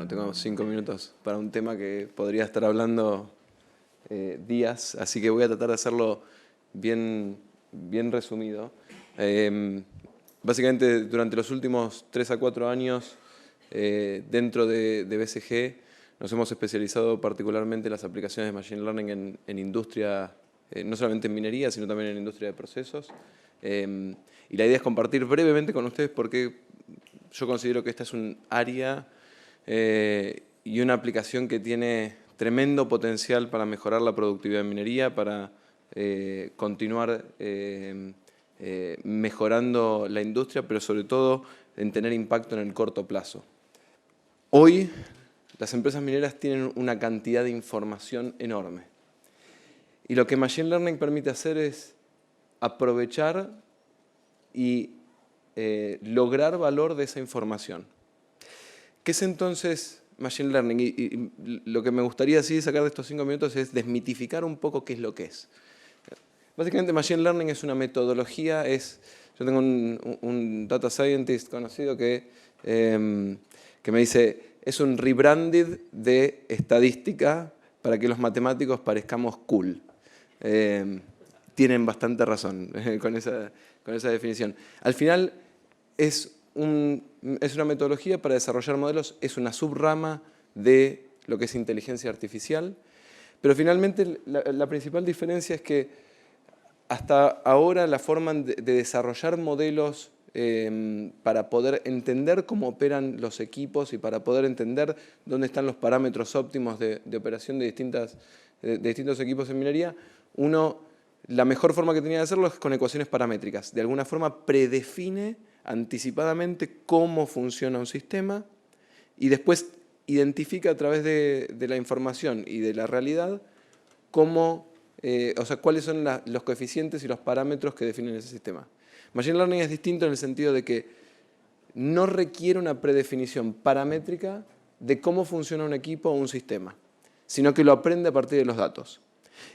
bueno, tengo 5 minutos para un tema que podría estar hablando días, así que voy a tratar de hacerlo bien resumido. Básicamente, durante los últimos 3 a 4 años, dentro de BCG, nos hemos especializado particularmente en las aplicaciones de Machine Learning en industria, no solamente en minería, sino también en industria de procesos. Y la idea es compartir brevemente con ustedes porque yo considero que esta es un área y una aplicación que tiene tremendo potencial para mejorar la productividad en minería, para continuar mejorando la industria, pero sobre todo en tener impacto en el corto plazo. Hoy las empresas mineras tienen una cantidad de información enorme. Y lo que Machine Learning permite hacer es aprovechar y lograr valor de esa información. ¿Qué es entonces Machine Learning? Y lo que me gustaría así sacar de estos 5 minutos es desmitificar un poco qué es lo que es. Básicamente Machine Learning es una metodología, yo tengo un data scientist conocido que me dice, es un rebranded de estadística para que los matemáticos parezcamos cool. Tienen bastante razón con esa definición. Al final es una metodología para desarrollar modelos, es una subrama de lo que es inteligencia artificial, pero finalmente la principal diferencia es que hasta ahora la forma de desarrollar modelos para poder entender cómo operan los equipos y para poder entender dónde están los parámetros óptimos de operación de distintos equipos en minería, la mejor forma que tenía de hacerlo es con ecuaciones paramétricas. De alguna forma predefine anticipadamente cómo funciona un sistema y después identifica a través de la información y de la realidad cuáles son los coeficientes y los parámetros que definen ese sistema. Machine Learning es distinto en el sentido de que no requiere una predefinición paramétrica de cómo funciona un equipo o un sistema, sino que lo aprende a partir de los datos.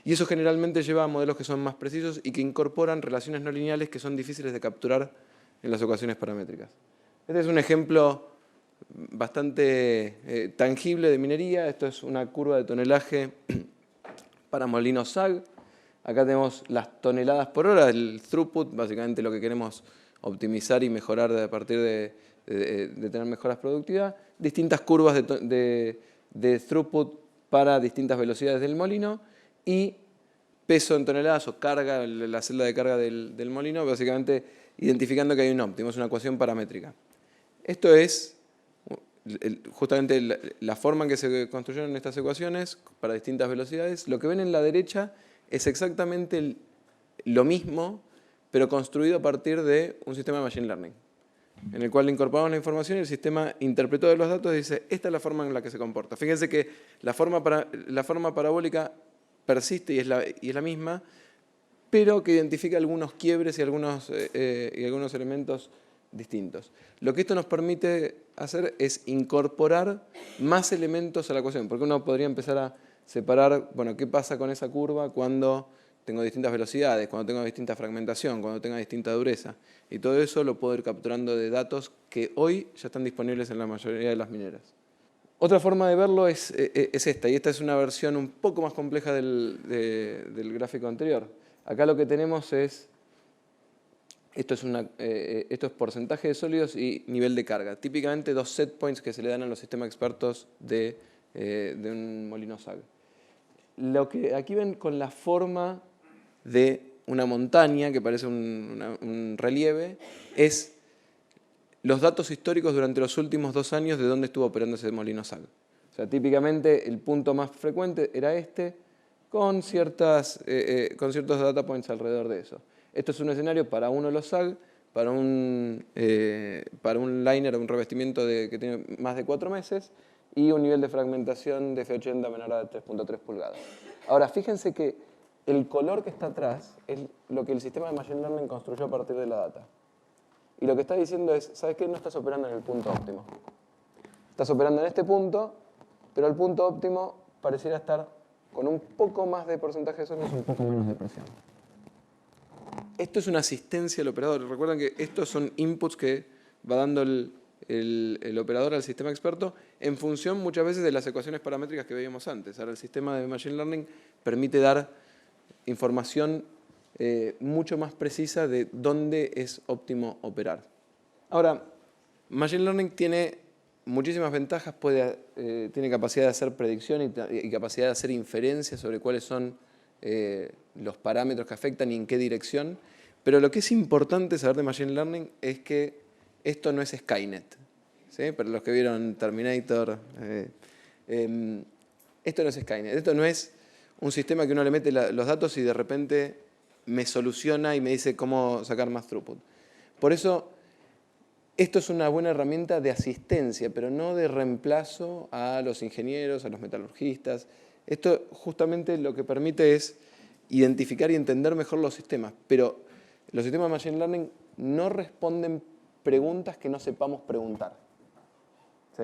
Y eso generalmente lleva a modelos que son más precisos y que incorporan relaciones no lineales que son difíciles de capturar en las ecuaciones paramétricas. Este es un ejemplo bastante tangible de minería. Esto es una curva de tonelaje para molinos SAG. Acá tenemos las toneladas por hora, el throughput, básicamente lo que queremos optimizar y mejorar a partir de tener mejoras productivas. Distintas curvas de throughput para distintas velocidades del molino y peso en toneladas o carga, la celda de carga del molino, básicamente identificando que hay un óptimo, es una ecuación paramétrica. Esto es justamente la forma en que se construyeron estas ecuaciones para distintas velocidades. Lo que ven en la derecha es exactamente lo mismo, pero construido a partir de un sistema de Machine Learning, en el cual le incorporamos la información y el sistema interpretó de los datos y dice, esta es la forma en la que se comporta. Fíjense que la forma parabólica persiste y es la misma, pero que identifica algunos quiebres y algunos elementos distintos. Lo que esto nos permite hacer es incorporar más elementos a la ecuación, porque uno podría empezar a separar, bueno, qué pasa con esa curva cuando tengo distintas velocidades, cuando tengo distinta fragmentación, cuando tenga distinta dureza. Y todo eso lo puedo ir capturando de datos que hoy ya están disponibles en la mayoría de las mineras. Otra forma de verlo es esta, y esta es una versión un poco más compleja del gráfico anterior. Acá lo que tenemos es, esto es porcentaje de sólidos y nivel de carga. Típicamente 2 set points que se le dan a los sistemas expertos de un molino SAG. Lo que aquí ven con la forma de una montaña, que parece un relieve, es los datos históricos durante los últimos 2 años de dónde estuvo operando ese molino SAG. O sea, típicamente el punto más frecuente era este, con ciertos data points alrededor de eso. Esto es un escenario para uno de los SAG, para un liner o un revestimiento que tiene más de 4 meses y un nivel de fragmentación de F80 menor a 3.3 pulgadas. Ahora, fíjense que el color que está atrás es lo que el sistema de Machine Learning construyó a partir de la data. Y lo que está diciendo es, ¿sabes qué? No estás operando en el punto óptimo. Estás operando en este punto, pero el punto óptimo pareciera estar con un poco más de porcentaje de sólidos y un poco menos de presión. Esto es una asistencia al operador. Recuerden que estos son inputs que va dando el el operador al sistema experto en función muchas veces de las ecuaciones paramétricas que veíamos antes. Ahora el sistema de Machine Learning permite dar información mucho más precisa de dónde es óptimo operar. Ahora, Machine Learning tiene muchísimas ventajas, tiene capacidad de hacer predicción y capacidad de hacer inferencias sobre cuáles son los parámetros que afectan y en qué dirección. Pero lo que es importante saber de Machine Learning es que esto no es Skynet. ¿Sí? Para los que vieron Terminator, esto no es Skynet. Esto no es un sistema que uno le mete los datos y de repente me soluciona y me dice cómo sacar más throughput. Por eso, esto es una buena herramienta de asistencia, pero no de reemplazo a los ingenieros, a los metalurgistas. Esto justamente lo que permite es identificar y entender mejor los sistemas, pero los sistemas de Machine Learning no responden preguntas que no sepamos preguntar. ¿Sí?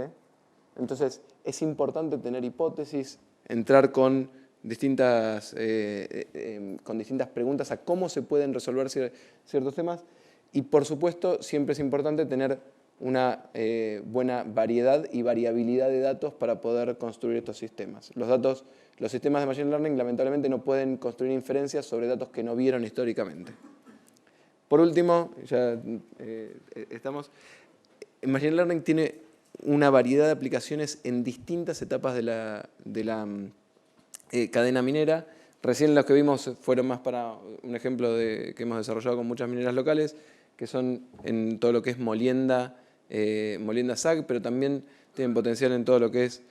Entonces, es importante tener hipótesis, entrar con distintas preguntas a cómo se pueden resolver ciertos temas. Y, por supuesto, siempre es importante tener una buena variedad y variabilidad de datos para poder construir estos sistemas. Los sistemas de Machine Learning, lamentablemente, no pueden construir inferencias sobre datos que no vieron históricamente. Por último, Machine Learning tiene una variedad de aplicaciones en distintas etapas de la cadena minera. Recién los que vimos fueron más para un ejemplo que hemos desarrollado con muchas mineras locales, que son en todo lo que es molienda SAG, pero también tienen potencial en todo lo que es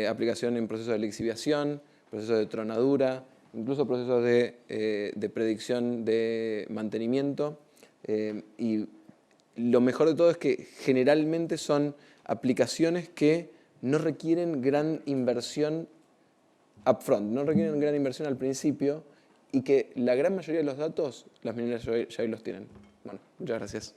aplicación en procesos de lixiviación, procesos de tronadura, incluso procesos de predicción de mantenimiento. Y lo mejor de todo es que generalmente son aplicaciones que no requieren gran inversión upfront, no requieren gran inversión al principio y que la gran mayoría de los datos las mineras ya hoy los tienen. Bueno, muchas gracias.